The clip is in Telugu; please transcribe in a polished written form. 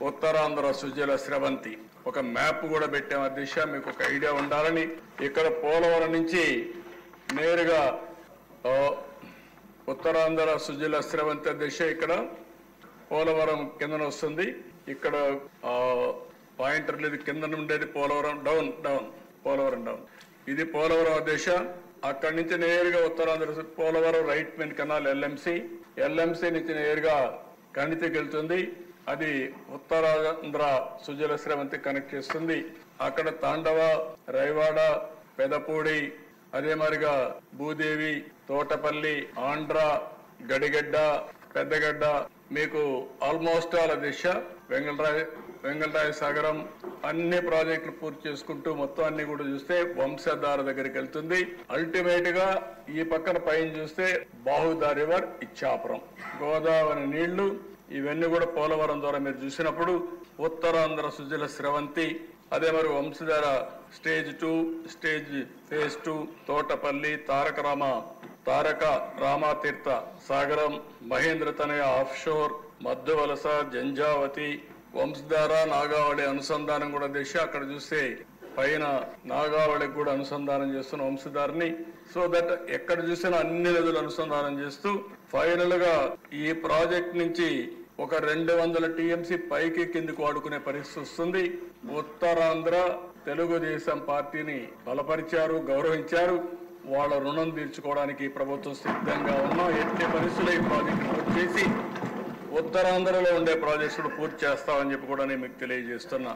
ఉత్తరాంధ్ర సుజల స్రవంతి ఒక మ్యాప్ కూడా పెట్టాం అధ్యక్ష, మీకు ఒక ఐడియా ఉండాలని. ఇక్కడ పోలవరం నుంచి నేరుగా ఉత్తరాంధ్ర సుజల స్రవంతి అధ్యక్ష ఇక్కడ పోలవరం కిందన వస్తుంది. ఇక్కడ పాయింటర్ లేదు, కింద ఉండేది పోలవరం డౌన్ పోలవరం డౌన్. ఇది పోలవరం అధ్యక్ష. అక్కడి నుంచి నేరుగా Uttarandhra Polavaram right main canal LMC నుంచి నేరుగా కణితికి వెళ్తుంది. అది ఉత్తరాంధ్ర సుజల స్రవంతి కనెక్ట్ చేస్తుంది. అక్కడ తాండవ, రైవాడ, పెదపూడి, అదే మరిగా భూదేవి, తోటపల్లి, ఆంధ్ర, గడిగడ్డ, పెద్దగడ్డ, మీకు ఆల్మోస్ట్ ఆల్ దిశ వెంగళరాయ సాగరం అన్ని ప్రాజెక్టులు పూర్తి చేసుకుంటూ మొత్తం అన్ని కూడా చూస్తే వంశధార దగ్గరికి వెళ్తుంది. అల్టిమేట్ గా ఈ పక్కన పైన చూస్తే బాహుదా రివర్, ఇచ్చాపురం, గోదావరి నీళ్లు ఇవన్నీ కూడా పోలవరం ద్వారా మీరు చూసినప్పుడు ఉత్తరాంధ్ర సుజల స్రవంతి, అదే మరి వంశధార స్టేజ్ 2, ఫేజ్ 2, తోటపల్లి, తారక రామాతీర్థ సాగరం, మహేంద్ర తనయ ఆఫ్షోర్, మధ్యవలస, జంజావతి, వంశధార, నాగావళి అనుసంధానం కూడా దిశ. అక్కడ చూస్తే పైన నాగావళికి కూడా అనుసంధానం చేస్తున్న వంశధారని. సో దట్ ఎక్కడ చూసినా అన్ని నదులు అనుసంధానం చేస్తూ ఫైనల్ గా ఈ ప్రాజెక్ట్ నుంచి ఒక 200 టీఎంసీ పైకి కిందికి వాడుకునే పరిస్థితి వస్తుంది. ఉత్తరాంధ్ర తెలుగుదేశం పార్టీని బలపరిచారు, గౌరవించారు. వాళ్ళ రుణం తీర్చుకోవడానికి ప్రభుత్వం సిద్ధంగా ఉన్నాం. ఎట్టి పరిస్థితుల్లో ఈ ప్రాజెక్టు పూర్తి చేసి ఉత్తరాంధ్రలో ఉండే ప్రాజెక్టులు పూర్తి చేస్తామని చెప్పి కూడా నేను మీకు తెలియజేస్తున్నా.